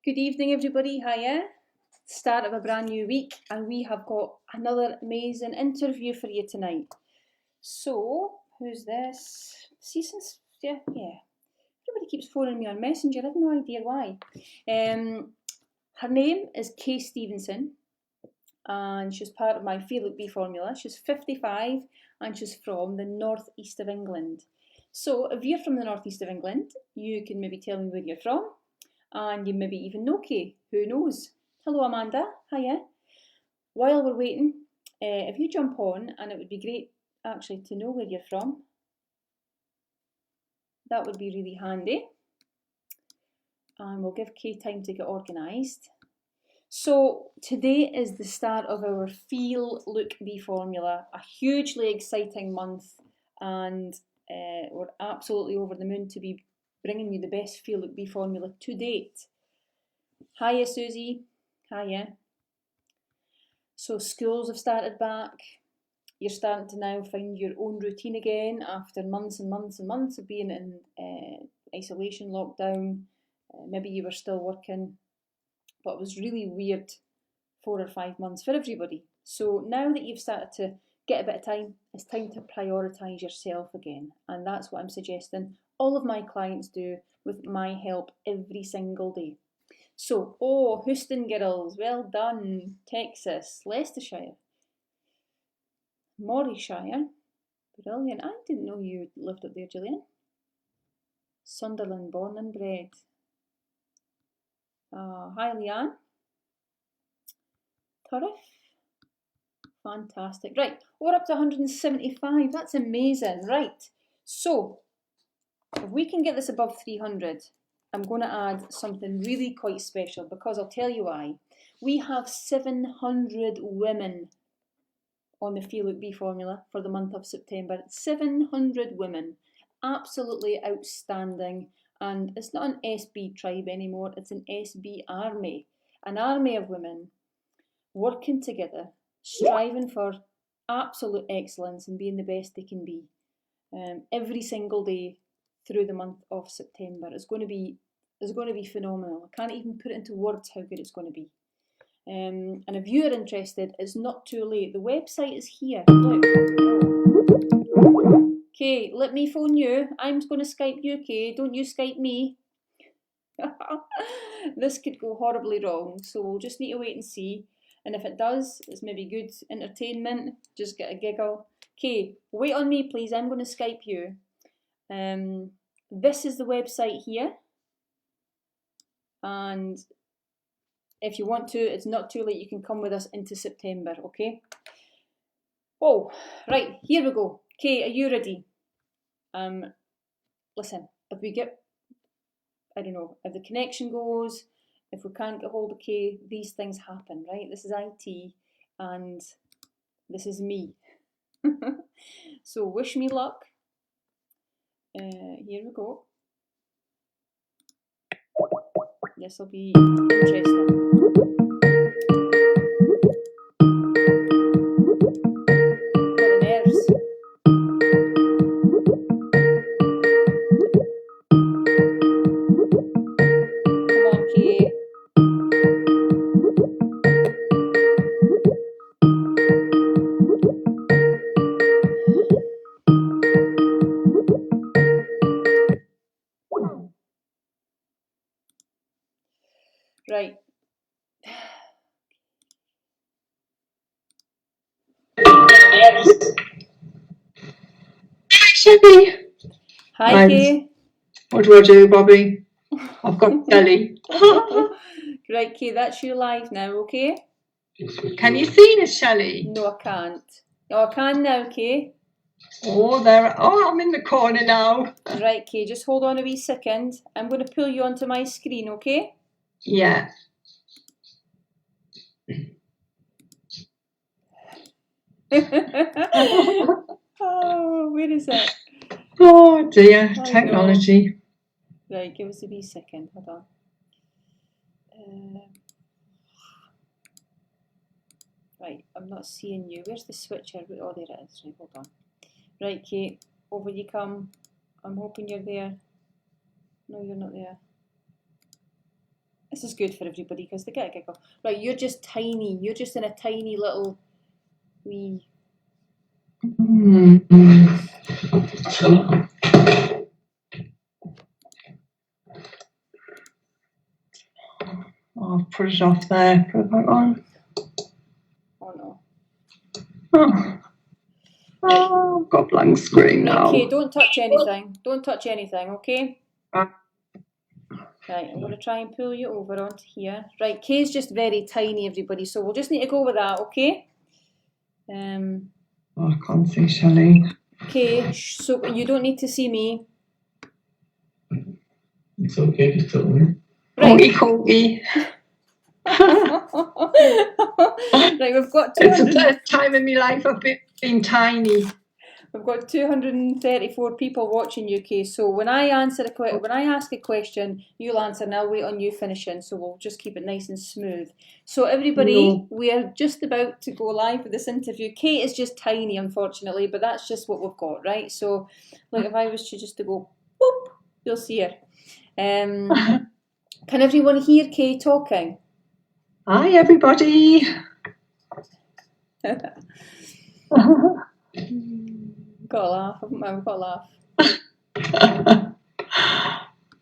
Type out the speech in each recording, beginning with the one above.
Good evening, everybody. Hiya. Start of a brand new week, and we have got another amazing interview for you tonight. So, who's this? See, since yeah. Everybody keeps phoning me on Messenger. I have no idea why. Her name is Kay Stephenson, and she's part of my Feel Like Bee formula. She's 55, and she's from the northeast of England. So, if you're from the northeast of England, you can maybe tell me where you're from. And you maybe even know Kay. Who knows? Hello, Amanda. Hiya. While we're waiting, if you jump on, and it would be great actually to know where you're from. That would be really handy. And we'll give Kay time to get organised. So today is the start of our Feel, Look, Be formula. A hugely exciting month, and we're absolutely over the moon to be bringing you the best Feel, Look, Be formula to date. Hiya, Susie. Hiya. So schools have started back. You're starting to now find your own routine again after months and months and months of being in isolation, lockdown. Maybe you were still working, but it was really weird 4 or 5 months for everybody. So now that you've started to get a bit of time, it's time to prioritise yourself again. And that's what I'm suggesting all of my clients do with my help every single day. So, Houston girls, well done. Texas, Leicestershire, Morayshire, brilliant. I didn't know you lived up there, Gillian. Sunderland, born and bred. Hi, Leanne. Turriff. Fantastic. Right, we're up to 175. That's amazing. Right, so if we can get this above 300, I'm going to add something really quite special, because I'll tell you why. We have 700 women on the Feel Like Bee formula for the month of September. 700 women. Absolutely outstanding. And it's not an SB tribe anymore, it's an SB army. An army of women working together, striving for absolute excellence and being the best they can be. Every single day through the month of September. It's going to be phenomenal. I can't even put it into words how good it's going to be. And if you're interested, it's not too late. The website is here. Look. Okay, let me phone you. I'm going to Skype you, okay? Don't you Skype me. This could go horribly wrong, so we'll just need to wait and see. And if it does, it's maybe good entertainment. Just get a giggle. Okay, wait on me, please. I'm going to Skype you. This is the website here. And if you want to, it's not too late. You can come with us into September, okay? Oh, right, here we go. Okay, are you ready? Listen, if we get, I don't know, if the connection goes, if we can't get hold of Kay, these things happen, right? This is IT, and this is me. So wish me luck. Here we go. This will be interesting. Right. Shelley. Hi, Kay. What do I do, Bobby? I've got Shelley. Right, Kay, that's you live now, okay? Can you see us, Shelley? No, I can't. Oh, I can now, Kay. Oh, there. Oh, I'm in the corner now. Right, Kay, just hold on a wee second. I'm going to pull you onto my screen, okay? Yeah. Oh, where is it? Oh dear, technology. Right, give us a wee second. Hold on. Right, I'm not seeing you. Where's the switcher? Oh, there it is. Right, hold on. Right, Kate, over you come. I'm hoping you're there. No, you're not there. This is good for everybody because they get a giggle. Right, you're just tiny. You're just in a tiny little wee. I'll put it off there. Put that on. Oh no. Oh, I've got a blank screen now. Okay, don't touch anything. Don't touch anything, okay? Right, I'm going to try and pull you over onto here. Right, Kay's just very tiny, everybody, so we'll just need to go with that, okay? I can't see Shelley. Okay, so you don't need to see me. It's okay, just tell me. Right. Corgi. Right, we've got 200. It's the first time in my life I've been tiny. We've got 234 people watching you, Kay. So when I ask a question, you'll answer, and I'll wait on you finishing. So we'll just keep it nice and smooth. So everybody, we are just about to go live with this interview. Kay is just tiny, unfortunately, but that's just what we've got, right? So, like if I was to go, boop, you'll see her. Can everyone hear Kay talking? Hi, everybody. Got a laugh, haven't I? We've got a laugh.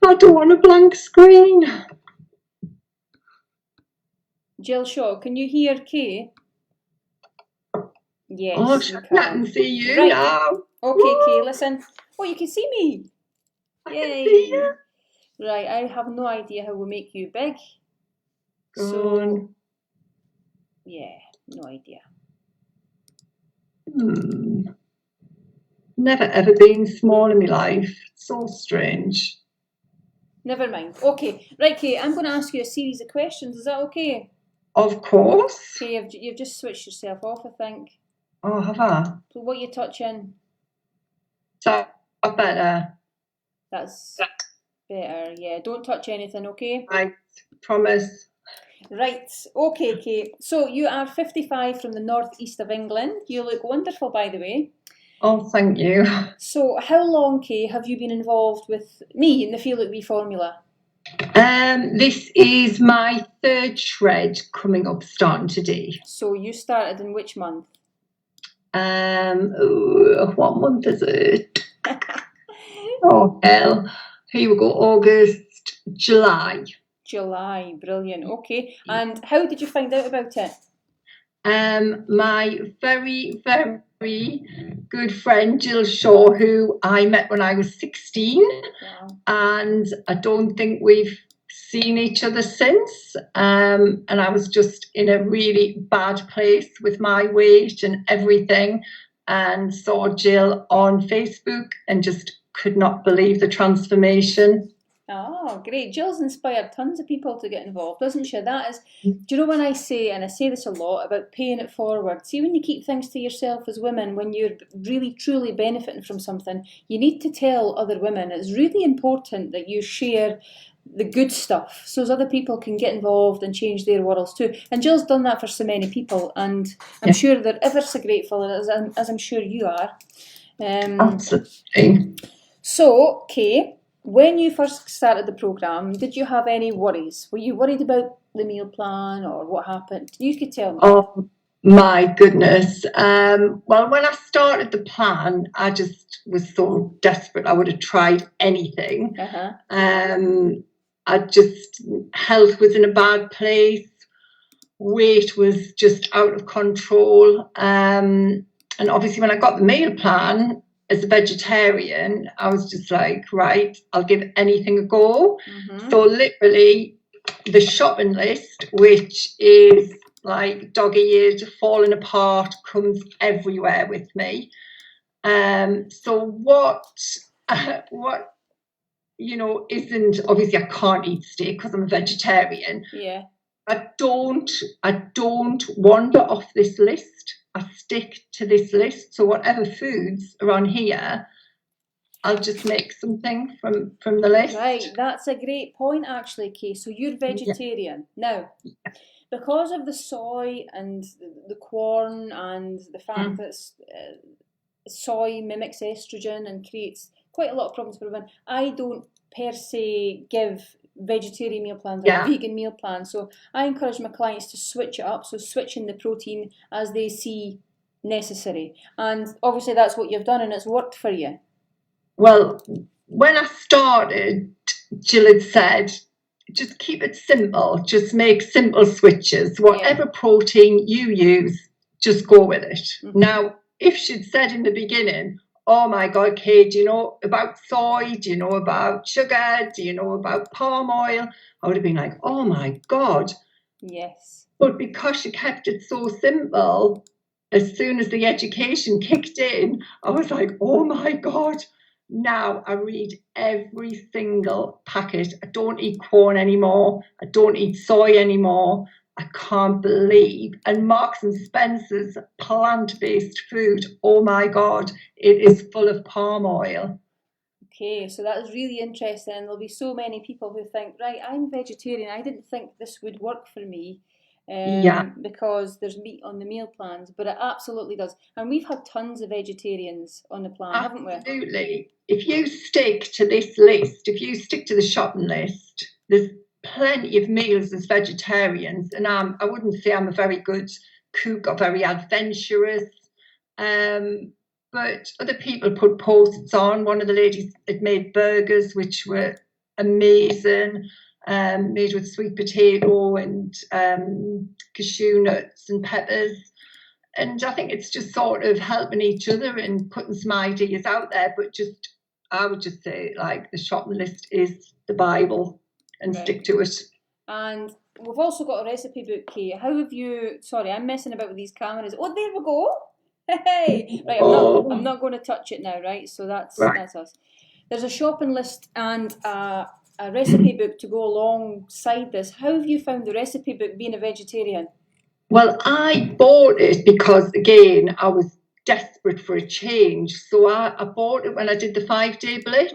I don't want a blank screen. Jill Shaw, can you hear Kay? Yes, Oh, you I can. can see you Right. now. Okay, Kay, listen. Oh, you can see me. I Yay. can see you. Right, I have no idea how we make you big. Go on. Yeah, no idea. Never ever been small in my life. So strange. Never mind. Okay, right, Kay, I'm going to ask you a series of questions. Is that okay? Of course. Okay, you've just switched yourself off, I think. Oh, have I? So what are you touching? So, I better. That's better, yeah. Don't touch anything, okay? I promise. Right, okay, Kay. So you are 55 from the northeast of England. You look wonderful, by the way. Oh, thank you. So how long, Kay, have you been involved with me in the Feel Like Me formula? This is my third shred coming up starting today. So you started in which month? What month is it? Oh, hell. Here we go, August, July. July, brilliant. Okay, and how did you find out about it? My very, very good friend Jill Shaw, who I met when I was 16, and I don't think we've seen each other since. And I was just in a really bad place with my weight and everything, and saw Jill on Facebook and just could not believe the transformation. Oh, great. Jill's inspired tons of people to get involved, doesn't she? That is, do you know when I say, and I say this a lot, about paying it forward? See, when you keep things to yourself as women, when you're really, truly benefiting from something, you need to tell other women. It's really important that you share the good stuff so as other people can get involved and change their worlds too. And Jill's done that for so many people, and I'm sure they're ever so grateful, as I'm sure you are. Absolutely. So, Kay, when you first started the programme, did you have any worries? Were you worried about the meal plan or what happened? You could tell me. Oh my goodness. Well, when I started the plan, I just was so desperate. I would have tried anything. Health was in a bad place. Weight was just out of control. And obviously when I got the meal plan, as a vegetarian, I was just like, right, I'll give anything a go. So literally the shopping list, which is like dog-eared, falling apart, comes everywhere with me. So what isn't, obviously I can't eat steak because I'm a vegetarian. Yeah. I don't wander off this list. I stick to this list. So whatever foods are on here, I'll just make something from the list. Right, that's a great point actually, Kay. So you're vegetarian. Now, because of the soy and the corn and the fact that soy mimics estrogen and creates quite a lot of problems for women, I don't per se give vegetarian meal plans or vegan meal plans. So I encourage my clients to switch it up, so switching the protein as they see necessary. And obviously that's what you've done and it's worked for you. Well, when I started, Jill had said, just keep it simple, just make simple switches. Whatever protein you use, just go with it. Mm-hmm. Now, if she'd said in the beginning, oh my God, Kate, do you know about soy? Do you know about sugar? Do you know about palm oil? I would have been like, oh my God. Yes. But because she kept it so simple, as soon as the education kicked in, I was like, oh my God. Now I read every single packet. I don't eat corn anymore. I don't eat soy anymore. I can't believe. And Marks and Spencer's plant-based food, oh my God, it is full of palm oil. Okay, so that is really interesting. And there'll be so many people who think, right, I'm vegetarian. I didn't think this would work for me. Because there's meat on the meal plans, but it absolutely does. And we've had tons of vegetarians on the plan, haven't we? Absolutely. If you stick to this list, if you stick to the shopping list, there's plenty of meals as vegetarians. And I wouldn't say I'm a very good cook or very adventurous, but other people put posts on. One of the ladies had made burgers, which were amazing. Made with sweet potato and cashew nuts and peppers. And I think it's just sort of helping each other and putting some ideas out there. But just, I would just say, like, the shopping list is the Bible and stick to it. And we've also got a recipe book, Kate. How have you, sorry, I'm messing about with these cameras. Oh, there we go. Hey, right, I'm not going to touch it now, right? So that's us. There's a shopping list and a recipe book to go alongside this. How have you found the recipe book being a vegetarian? Well, I bought it because, again, I was desperate for a change. So I bought it when I did the 5-day blitz.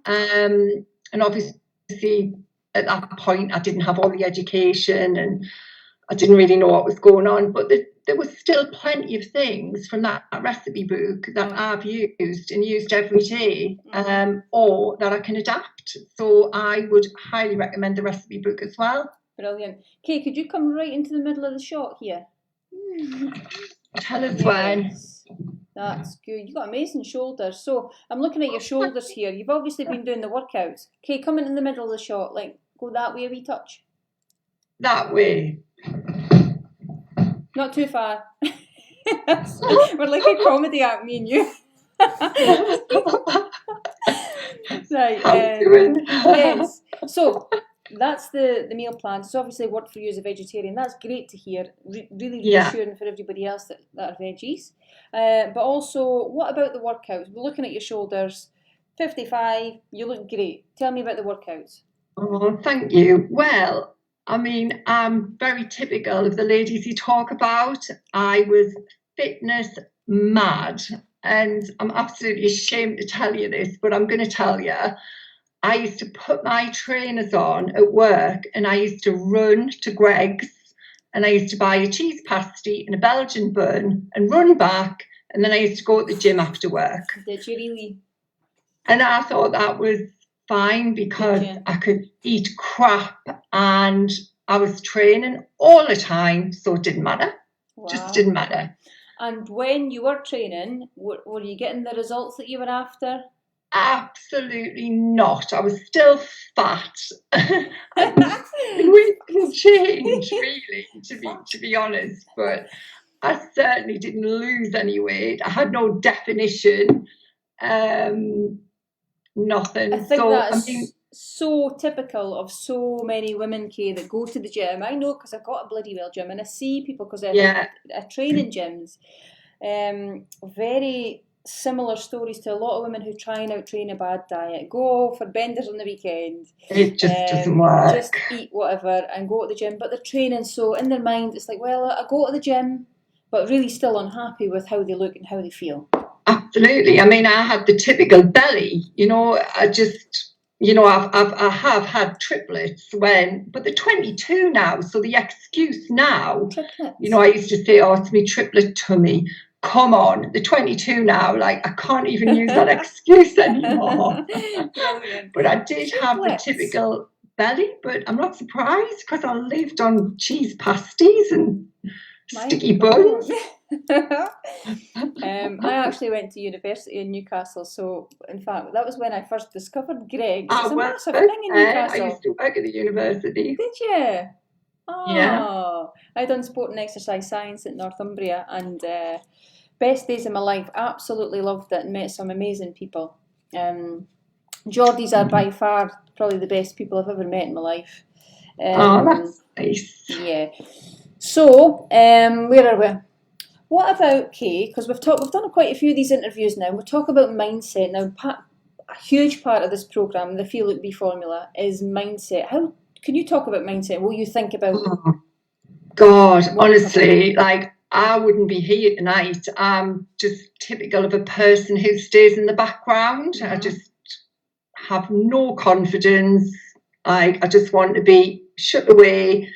And obviously, at that point, I didn't have all the education and I didn't really know what was going on. But there was still plenty of things from that recipe book that I've used and used every day, or that I can adapt. So I would highly recommend the recipe book as well. Brilliant. Kay, could you come right into the middle of the shot here? Tell us when. That's good. You've got amazing shoulders. So I'm looking at your shoulders here. You've obviously been doing the workouts. Kay, come in the middle of the shot. Like, go that way a wee touch. That way. Not too far. We're like a comedy act, me and you. Right. Yes. So that's the meal plan. So obviously worked for you as a vegetarian. That's great to hear. Really reassuring for everybody else that are veggies. But also, what about the workouts? We're looking at your shoulders. 55, you look great. Tell me about the workouts. Oh, thank you. Well, I mean, I'm very typical of the ladies you talk about. I was fitness mad, and I'm absolutely ashamed to tell you this, but I'm going to tell you. I used to put my trainers on at work and I used to run to Greg's and I used to buy a cheese pasty and a Belgian bun and run back, and then I used to go to the gym after work. Did you really? And I thought that was fine because I could eat crap and I was training all the time, so it didn't matter. Wow. Just didn't matter. And when you were training, were you getting the results that you were after? Absolutely not. I was still fat. We didn't change, really, to be honest. But I certainly didn't lose any weight. I had no definition. Nothing. I think that's so typical of so many women, Kay, that go to the gym. I know because I've got a bloody well gym, and I see people because I train in gyms. Very similar stories to a lot of women who try and out-train a bad diet. Go for benders on the weekend. It just doesn't work. Just eat whatever and go to the gym. But they're training, so in their mind it's like, well, I go to the gym, but really still unhappy with how they look and how they feel. Absolutely. I mean, I had the typical belly. You know, I have had triplets but they're 22 now. So the excuse now, triplets. You know, I used to say, oh, it's me triplet tummy. Come on, the 22 now, like I can't even use that excuse anymore. But I did have the typical belly, but I'm not surprised because I lived on cheese pasties and sticky buns. I actually went to university in Newcastle, so in fact that was when I first discovered Greggs. It's a massive thing in Newcastle. I used to work at the university. Did you? Oh, yeah. I done sport and exercise science at Northumbria, and best days of my life. Absolutely loved it and met some amazing people. Geordies are by far probably the best people I've ever met in my life. That's nice. Yeah. So, where are we? What about, Kay, because we've done quite a few of these interviews now, we talk about mindset. Now, a huge part of this programme, the Feel Look Be formula, is mindset. How can you talk about mindset? What you think about? Oh, God, honestly, like, I wouldn't be here tonight. I'm just typical of a person who stays in the background. I just have no confidence. Like, I just want to be shut away.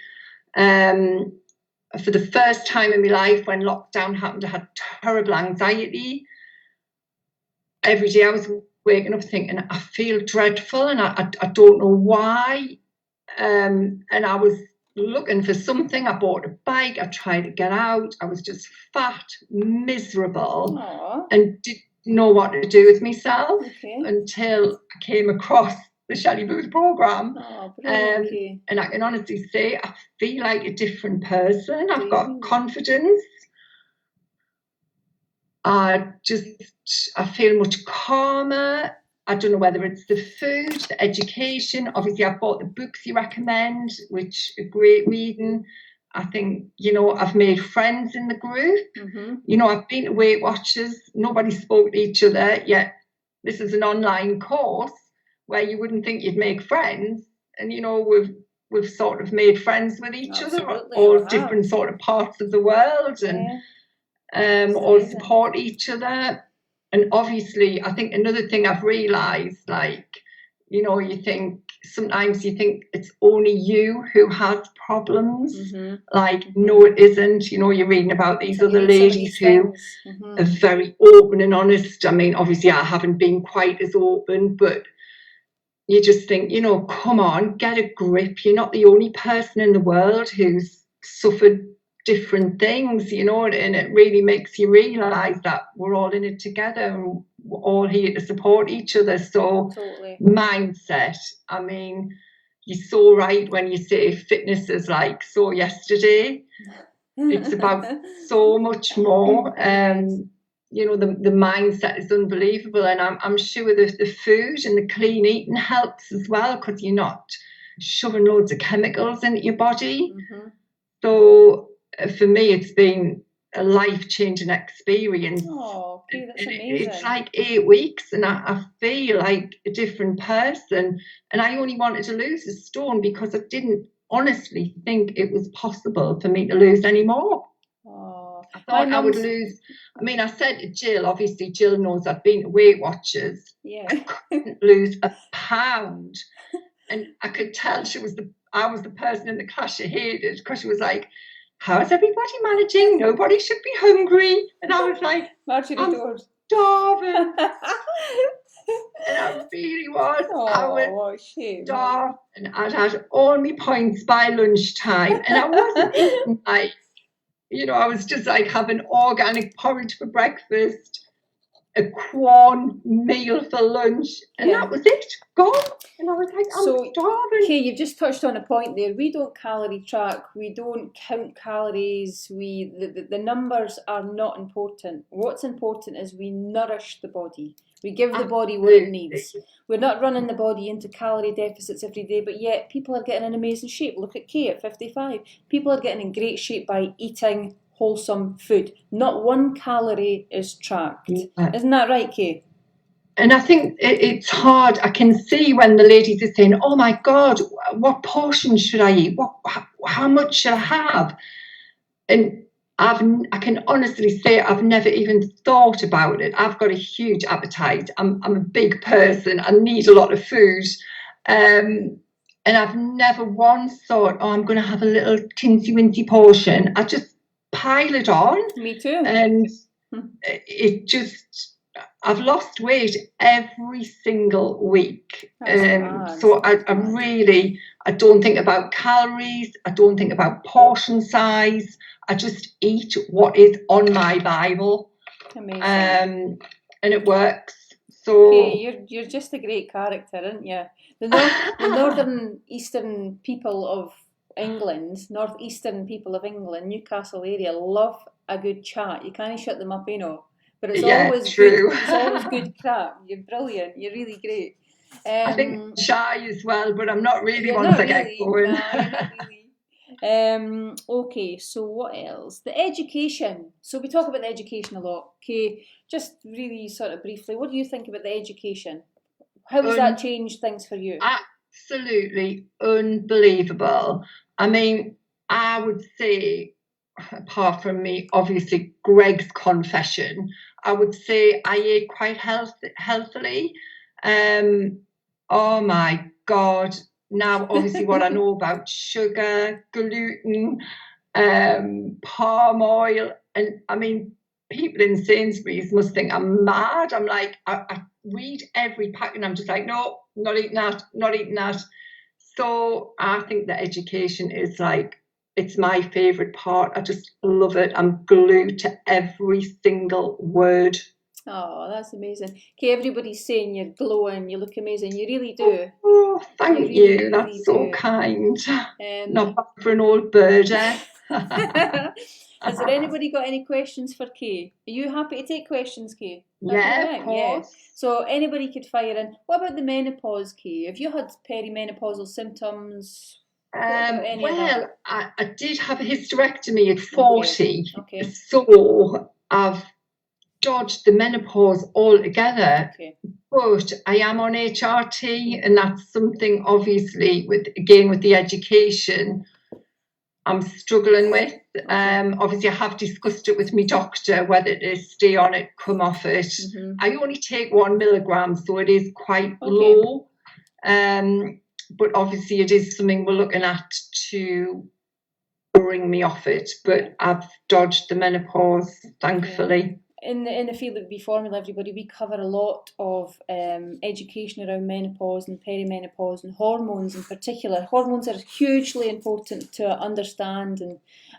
For the first time in my life, when lockdown happened, I had terrible anxiety. Every day I was waking up thinking, I feel dreadful and I don't know why. And I was looking for something. I bought a bike. I tried to get out. I was just fat, miserable, and didn't know what to do with myself until I came across the Shelley Booth programme. And I can honestly say I feel like a different person. I've got confidence. I feel much calmer. I don't know whether it's the food, the education. Obviously, I've bought the books you recommend, which are great reading. I think, I've made friends in the group. I've been to Weight Watchers. Nobody spoke to each other, yet this is an online course where you wouldn't think you'd make friends. And, we've sort of made friends with each other, all different sort of parts of the world, and all support each other. And obviously, I think another thing I've realised, sometimes you think it's only you who has problems. No, it isn't. You're reading about these other ladies who are very open and honest. I mean, obviously, I haven't been quite as open, but you just think, come on, get a grip. You're not the only person in the world who's suffered different things, and it really makes you realise that we're all in it together and we're all here to support each other. So mindset, I mean, you're so right when you say fitness is like so yesterday. It's about so much more. The mindset is unbelievable, and I'm sure the food and the clean eating helps as well, because you're not shoving loads of chemicals into your body. So for me, it's been a life-changing experience. Okay, that's amazing. It's like 8 weeks, and I feel like a different person. And I only wanted to lose a stone because I didn't honestly think it was possible for me to lose any more. I thought I would lose. I mean, I said to Jill, obviously Jill knows I've been to Weight Watchers. I couldn't lose a pound. And I could tell I was the person in the class she hated, because she was like, how is everybody managing? Nobody should be hungry. And I was like, I'm starving. And I really was. I was starved, and I'd had all my points by lunchtime, and I wasn't eating I was just like having organic porridge for breakfast, a Quorn meal for lunch, and that was it, gone. And I was like, I'm starving. Okay, you've just touched on a point there. We don't calorie track, we don't count calories, the numbers are not important. What's important is we nourish the body. We give the body what it needs. We're not running the body into calorie deficits every day, but yet people are getting in amazing shape. Look at Kay at 55. People are getting in great shape by eating wholesome food. Not one calorie is tracked. Isn't that right, Kay? And I think it's hard. I can see when the ladies are saying, oh my God, what portion should I eat? How much should I have? And I can honestly say I've never even thought about it. I've got a huge appetite. I'm a big person. I need a lot of food. And I've never once thought, I'm going to have a little tinsy-wincy portion. I just pile it on. Me too. And it just, I've lost weight every single week. So I don't think about calories. I don't think about portion size. I just eat what is on my Bible. Amazing. And it works. So okay, you're just a great character, aren't you? The northern eastern people of England, northeastern people of England, Newcastle area, love a good chat. You can't shut them up, But it's always true. good. It's always good crap. You're brilliant. You're really great. I think I'm shy as well, but I'm not really once I get going. No, you're not really. Okay, so what else? The education. So we talk about the education a lot. Okay, just really sort of briefly, what do you think about the education? How has that changed things for you? Absolutely unbelievable. I mean, I would say, apart from me, obviously Greg's confession, I would say I ate quite healthily. Oh my God. Now, obviously, what I know about sugar, gluten, palm oil, and I mean, people in Sainsbury's must think I'm mad. I'm like, I read every pack and I'm just like, no, not eating that. So I think that education is like, it's my favourite part. I just love it. I'm glued to every single word. Oh, that's amazing. Okay, everybody's saying you're glowing, you look amazing. You really do. Oh, thank you. That's so kind. Not bad for an old bird, eh? Has there anybody got any questions for Kay? Are you happy to take questions, Kay? Yeah, of course. Yeah. So anybody could fire in. What about the menopause, Kay? Have you had perimenopausal symptoms? Well, I did have a hysterectomy at 40. Okay. So I've dodged the menopause altogether. Okay. But I am on HRT, and that's something obviously with the education I'm struggling with. Obviously, I have discussed it with my doctor whether to stay on it, come off it. Mm-hmm. I only take 1 milligram, so it is quite low. But obviously, it is something we're looking at to bring me off it. But I've dodged the menopause, thankfully. In the field of B-Formula, everybody, we cover a lot of education around menopause and perimenopause and hormones in particular. Hormones are hugely important to understand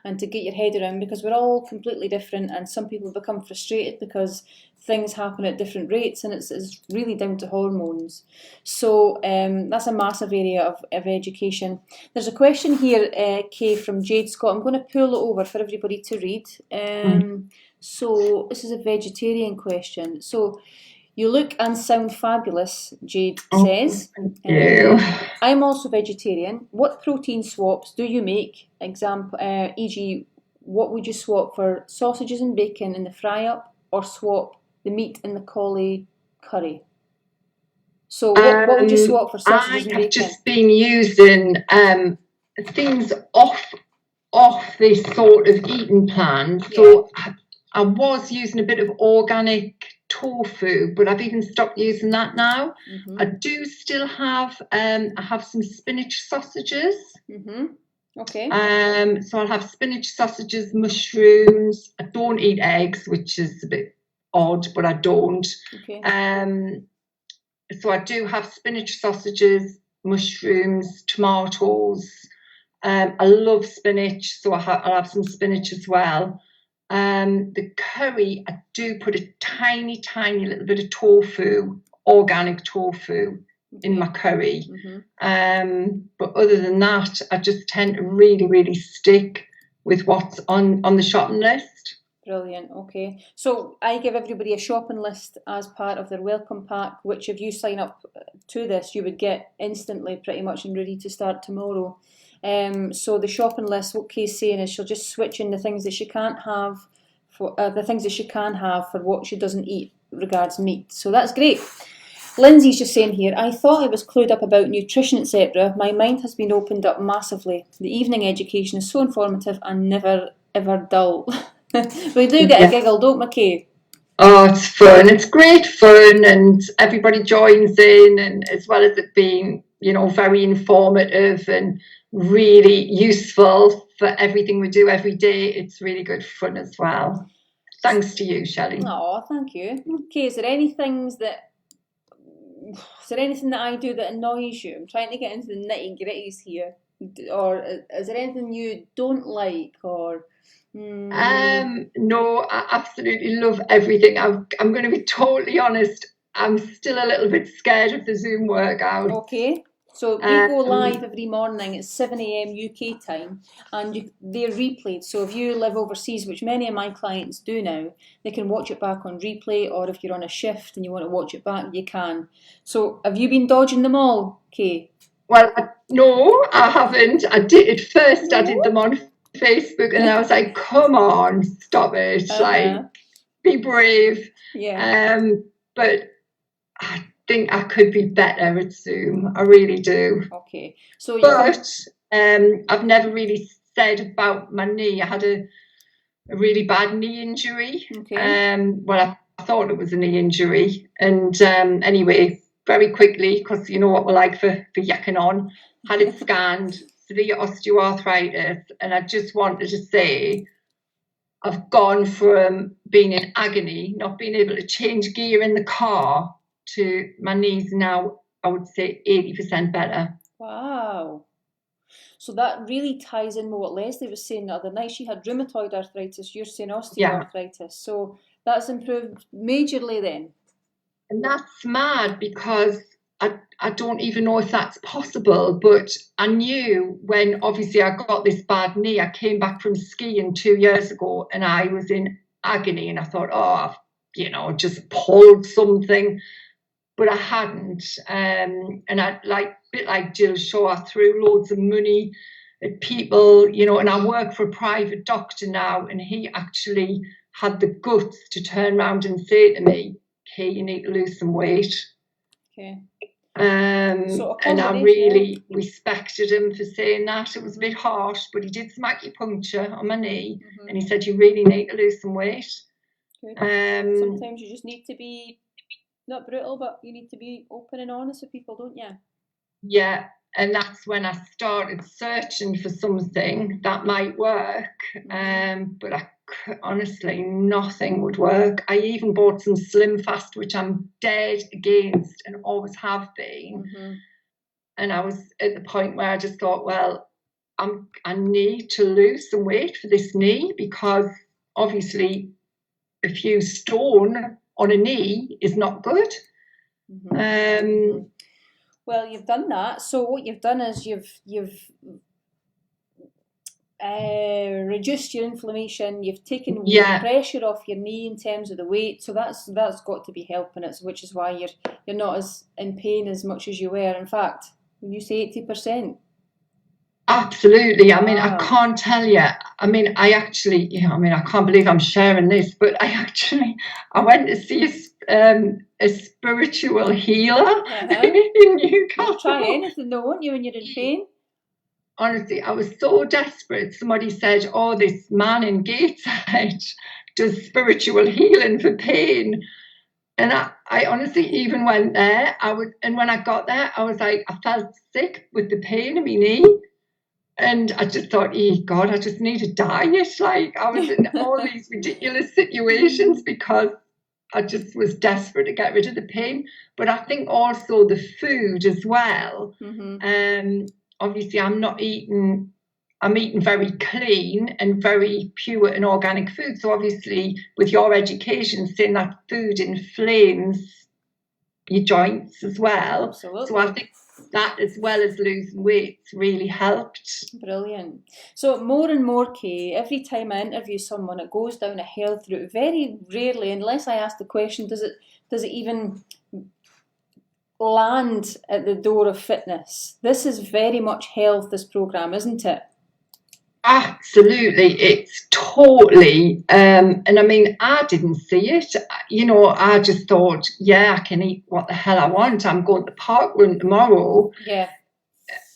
and to get your head around, because we're all completely different, and some people become frustrated because things happen at different rates, and it's really down to hormones. So that's a massive area of education. There's a question here, Kay, from Jade Scott. I'm going to pull it over for everybody to read. So this is a vegetarian question. So, you look and sound fabulous, Jade says. Thank you. I'm also vegetarian. What protein swaps do you make? Example, e.g., what would you swap for sausages and bacon in the fry-up, or swap the meat in the cauli curry? So what would you swap for sausages and bacon? I've just been using things off this sort of eating plan. So I was using a bit of organic tofu, but I've even stopped using that now. Mm-hmm. I do still have I have some spinach sausages. Mm-hmm. Okay. So I'll have spinach sausages, mushrooms. I don't eat eggs, which is a bit odd, but I don't. Okay. So I do have spinach sausages, mushrooms, tomatoes. I love spinach, so I'll have some spinach as well. The curry, I do put a tiny little bit of tofu, organic tofu, in my curry. Mm-hmm. But other than that, I just tend to really stick with what's on the shopping list. Brilliant. Okay, so I give everybody a shopping list as part of their welcome pack, which if you sign up to this, you would get instantly, pretty much, and ready to start tomorrow. So the shopping list, what Kay's saying is she'll just switch in the things that she can't have for the things that she can have for what she doesn't eat regards meat. So that's great. Lindsay's just saying here, I thought I was clued up about nutrition, etc. My mind has been opened up massively. The evening education is so informative and never ever dull. We do get a giggle, don't we, Kay? Oh, it's fun. It's great fun, and everybody joins in, and as well as it being, very informative and really useful for everything we do every day, it's really good fun as well. Thanks to you, Shelley. Oh, thank you. Okay, is there anything that I do that annoys you? I'm trying to get into the nitty-gritties here. Or is there anything you don't like? Or no, I absolutely love everything. I'm going to be totally honest. I'm still a little bit scared of the Zoom workout. Okay. So we go live every morning at 7 a.m. UK time, and they're replayed. So if you live overseas, which many of my clients do now, they can watch it back on replay, or if you're on a shift and you want to watch it back, you can. So have you been dodging them all, Kay? Well, no, I haven't. I did at first. I did them on Facebook, and I was like, "Come on, stop it! Like, be brave." Yeah. But I think I could be better at Zoom. I really do. Okay. So, but I've never really said about my knee. I had a really bad knee injury. Okay. Well, I thought it was a knee injury, and anyway, very quickly, because you know what we're like for yakking on, had it scanned, severe osteoarthritis, and I just wanted to say, I've gone from being in agony, not being able to change gear in the car, to my knees now, I would say 80% better. Wow. So that really ties in with what Leslie was saying the other night. She had rheumatoid arthritis, you're saying osteoarthritis. Yeah. So that's improved majorly then. And that's mad, because I don't even know if that's possible, but I knew when obviously I got this bad knee, I came back from skiing 2 years ago and I was in agony, and I thought, oh, I've, just pulled something. But I hadn't, and I a bit like Jill Shaw, I threw loads of money at people, and I work for a private doctor now, and he actually had the guts to turn around and say to me, "Okay, you need to lose some weight." Okay. And I really respected him for saying that. It was a bit harsh, but he did some acupuncture on my knee, and he said, "You really need to lose some weight." Good. Sometimes you just need to be not brutal, but you need to be open and honest with people, don't you? Yeah, and that's when I started searching for something that might work. But honestly, nothing would work. I even bought some Slim Fast, which I'm dead against and always have been. And I was at the point where I just thought, well, I need to lose some weight for this knee, because obviously a few stone on a knee is not good. Well, you've done that. So what you've done is you've reduced your inflammation. You've taken the pressure off your knee in terms of the weight. So that's got to be helping it, which is why you're not as in pain as much as you were. In fact, when you say 80%. Absolutely. I mean, I can't tell you. I mean, I can't believe I'm sharing this, but I went to see a spiritual healer in Newcastle. You'll try anything though, won't you, when you're in pain? Honestly, I was so desperate. Somebody said, "Oh, this man in Gateshead does spiritual healing for pain." And I honestly even went there. And when I got there, I was like, I felt sick with the pain in my knee. And I just thought, God, I just need a diet. Like, I was in all these ridiculous situations because I just was desperate to get rid of the pain. But I think also the food as well. Obviously, I'm eating very clean and very pure and organic food. So obviously, with your education, saying that food inflames your joints as well. Absolutely. So I think that, as well as losing weight, really helped. Brilliant. So more and more, Kay, every time I interview someone, it goes down a health route. Very rarely, unless I ask the question, does it even land at the door of fitness. This is very much health, this programme, isn't it? Absolutely, it's totally, and I mean, I didn't see it, I just thought, I can eat what the hell I want. I'm going to the park run tomorrow. Yeah.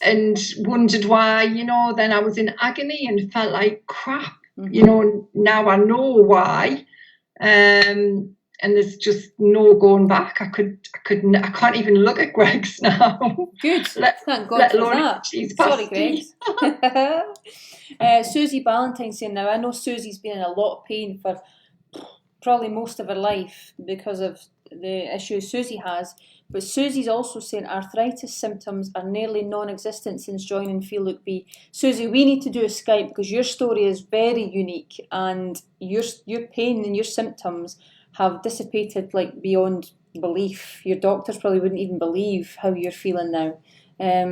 And wondered why, then I was in agony and felt like crap. Now I know why. And there's just no going back. I can't even look at Greg's now. Good. Thank God for that. Sorry, Greg. Susie Ballantyne saying, now I know Susie's been in a lot of pain for probably most of her life because of the issues Susie has. But Susie's also saying arthritis symptoms are nearly non-existent since joining Feel Look Be. Susie, we need to do a Skype because your story is very unique and your pain and your symptoms have dissipated like beyond belief. Your doctors probably wouldn't even believe how you're feeling now.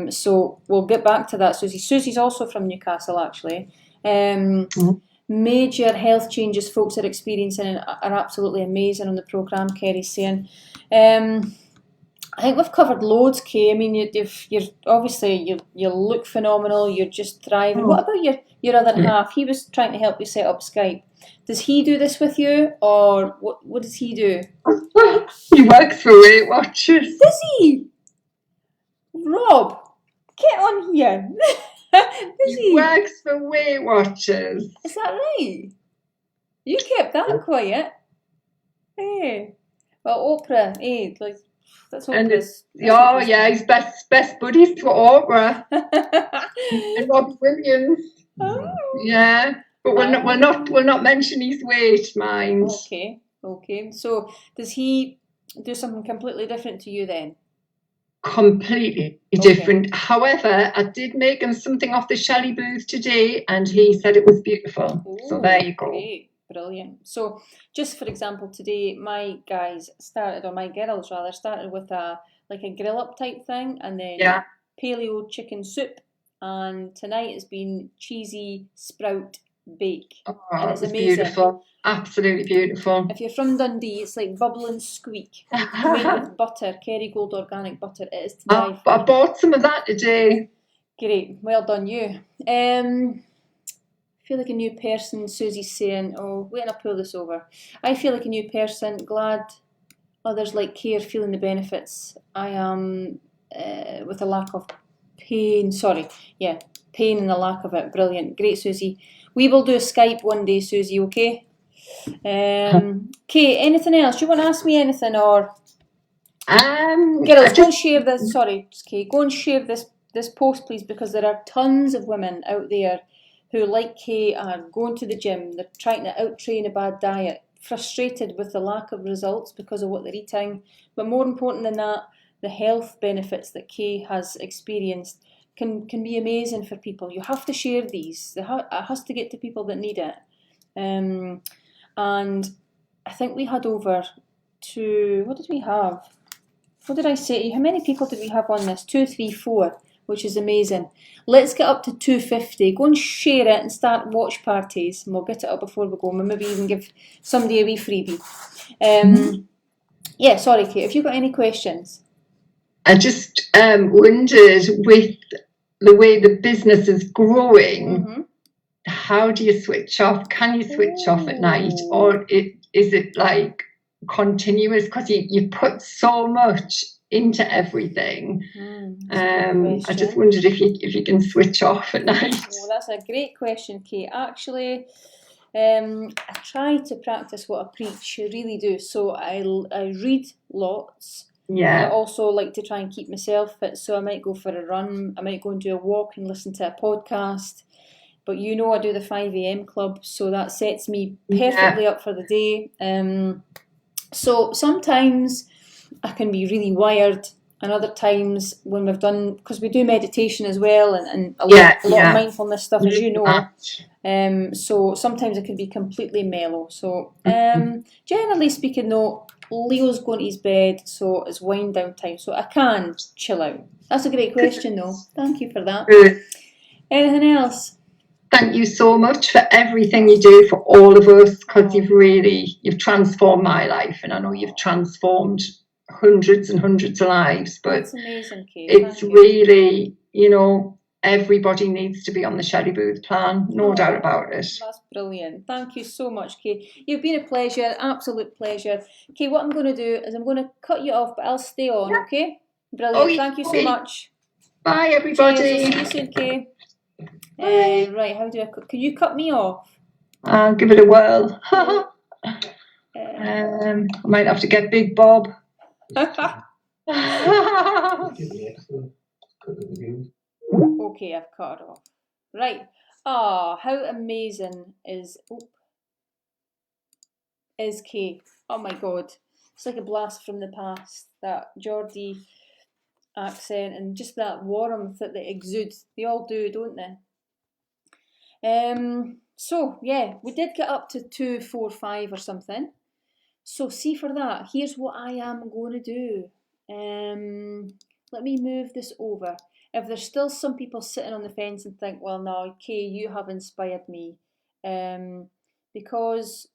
So we'll get back to that, Susie. Susie's also from Newcastle, actually. Major health changes folks are experiencing are absolutely amazing on the programme, Kerry's saying. I think we've covered loads, Kay. I mean, you're obviously you look phenomenal. You're just thriving. What about your other half? He was trying to help you set up Skype. Does he do this with you, or what does he do? He works for Weight Watchers. Does he? Rob, get on here. He works for Weight Watchers. Is that right? You kept that quiet. Hey. Well, Oprah, like that's Oprah's. He's best buddies for Oprah and Robbie Williams. Oh. Yeah, but we'll not mention his weight, mind. Okay. So does he do something completely different to you then? Completely different. However, I did make him something off the Shelley booth today, and he said it was beautiful. Ooh, so there you go. Great. Brilliant. So just for example, today my girls started with a grill up type thing, and then paleo chicken soup, and tonight has been cheesy sprout bake. And it's amazing. Beautiful. Absolutely beautiful. If you're from Dundee, it's like bubble and squeak. Made with butter, Kerrygold organic butter. It is to die for. I bought some of that today. Great. Well done, you. Feel like a new person, Susie's saying. Oh, wait, I'll pull this over. I feel like a new person, glad others like Kay are feeling the benefits. I am with a lack of pain. Pain and the lack of it. Brilliant. Great, Susie. We will do a Skype one day, Susie, okay? Kay, anything else? Do you want to ask me anything, or? Girls, go and share this. Sorry, Kay. Go and share this post, please, because there are tons of women out there who, like Kay, are going to the gym. They're trying to out-train a bad diet, frustrated with the lack of results because of what they're eating. But more important than that, the health benefits that Kay has experienced can be amazing for people. You have to share these. It has to get to people that need it. And I think we had over to, what did we have? What did I say to you? How many people did we have on this? 2, 3, 4, which is amazing. Let's get up to 250. Go and share it and start watch parties. And we'll get it up before we go. We'll maybe even give somebody a wee freebie. Sorry, Kate. Have you got any questions? I just wondered, with the way the business is growing, how do you switch off? Can you switch off at night, or is it like continuous? Because you put so much into everything. I just wondered if you can switch off at night. Well, that's a great question, Kate. Actually, I try to practice what I preach. I really do. So I read lots. Yeah. I also like to try and keep myself fit. So I might go for a run. I might go and do a walk and listen to a podcast. But I do the 5 a.m. club, so that sets me perfectly up for the day. So sometimes I can be really wired, and other times when we've done, because we do meditation as well, and a lot of mindfulness stuff, as you know. So sometimes it can be completely mellow. So generally speaking, though, Leo's going to his bed, so it's wind down time. So I can chill out. That's a great question, though. Thank you for that. Anything else? Thank you so much for everything you do for all of us, because you've transformed my life, and I know you've transformed hundreds and hundreds of lives. But that's amazing, Kate. It's really, everybody needs to be on the Shelley Booth plan, no doubt about it. That's brilliant. Thank you so much, Kate. You've been a pleasure, absolute pleasure. Kate, what I'm going to do is I'm going to cut you off, but I'll stay on, okay? Brilliant. Thank you so much. Bye, everybody. Cheers. See you soon, Kate. Right, how do I cut? Can you cut me off? I'll give it a whirl. I might have to get Big Bob. Okay, I've cut it off. Right. How amazing is... is Kay. Oh my God. It's like a blast from the past. That Geordie accent and just that warmth that they exude. They all do, don't they? So yeah, we did get up to 245 or something. So see for that, here's what I am going to do. Let me move this over. If there's still some people sitting on the fence and think, well, no, Kay, you have inspired me, because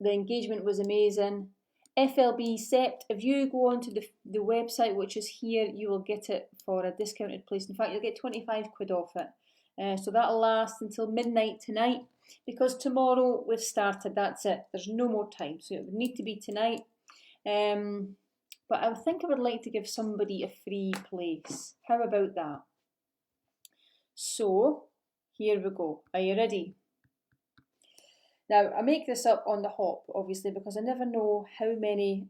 the engagement was amazing. FLB Sept, if you go onto the website, which is here, you will get it for a discounted price. In fact, you'll get 25 quid off it. So that'll last until midnight tonight, because tomorrow we've started, that's it. There's no more time, so it would need to be tonight. But I think I would like to give somebody a free place. How about that? So, here we go. Are you ready? Now, I make this up on the hop, obviously, because I never know how many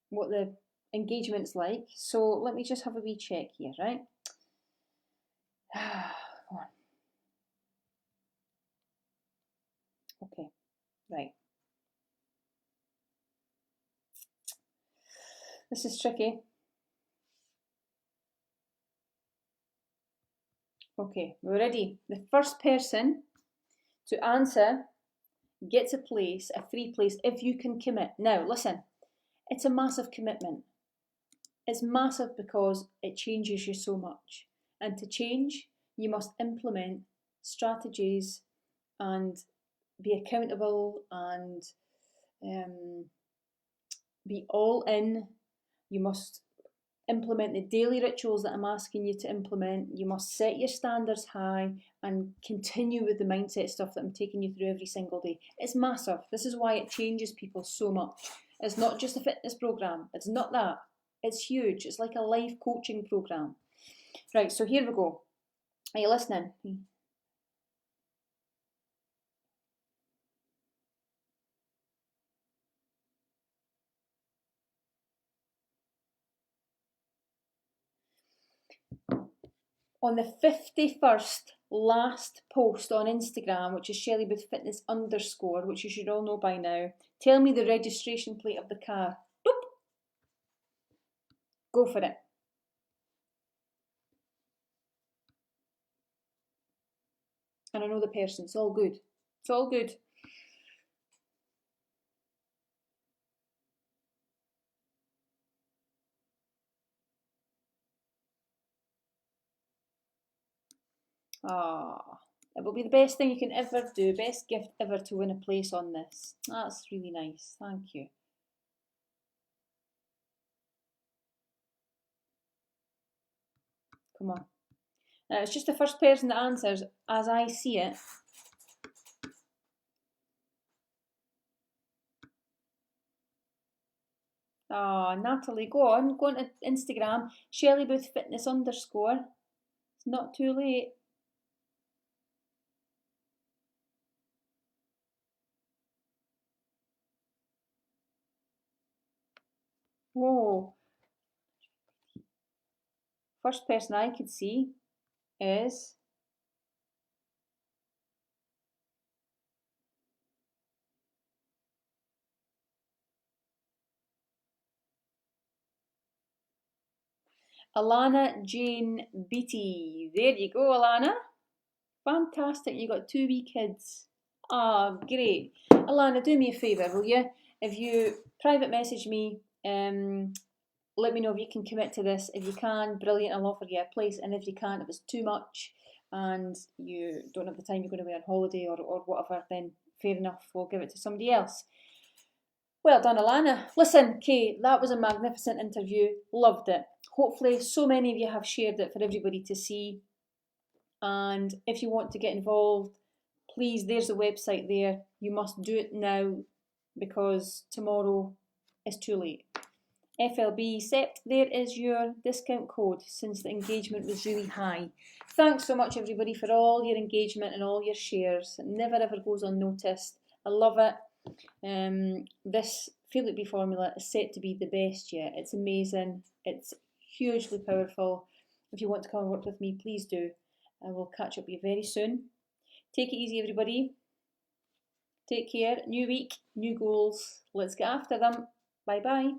what the engagement's like. So let me just have a wee check here, right? Come on. Okay, right. This is tricky. Okay, we're ready. The first person to answer gets a free place, if you can commit. Now, listen, it's a massive commitment. It's massive because it changes you so much. And to change, you must implement strategies and be accountable and be all in. You must implement the daily rituals that I'm asking you to implement. You must set your standards high and continue with the mindset stuff that I'm taking you through every single day. It's massive. This is why it changes people so much. It's not just a fitness program. It's not that. It's huge. It's like a life coaching program. Right, so here we go. Are you listening? On the 51st last post on Instagram, which is ShelleyBoothFitness _, which you should all know by now, tell me the registration plate of the car. Boop. Go for it. And I know the person. It's all good. It's all good. It will be the best thing you can ever do. Best gift ever to win a place on this. That's really nice. Thank you. Come on. Now, it's just the first person that answers as I see it. Natalie, go on. Go on to Instagram. ShelleyBoothFitness _. It's not too late. Whoa. First person I could see is Alana Jane Beatty. There you go, Alana. Fantastic. You got 2 wee kids. Great. Alana, do me a favour, will you? If you private message me, let me know if you can commit to this. If you can, brilliant, I'll offer you a place. And if you can't, if it's too much and you don't have the time, you're going to be on holiday or whatever, then fair enough, we'll give it to somebody else. Well done, Alana. Listen, Kay, that was a magnificent interview. Loved it. Hopefully so many of you have shared it for everybody to see. And if you want to get involved, please, there's the website there. You must do it now because tomorrow is too late. FLB Sept, there is your discount code since the engagement was really high. Thanks so much, everybody, for all your engagement and all your shares. It never ever goes unnoticed. I love it. This Feel It Be formula is set to be the best yet. It's amazing. It's hugely powerful. If you want to come and work with me, please do. I will catch up with you very soon. Take it easy, everybody. Take care. New week, new goals. Let's get after them. Bye bye.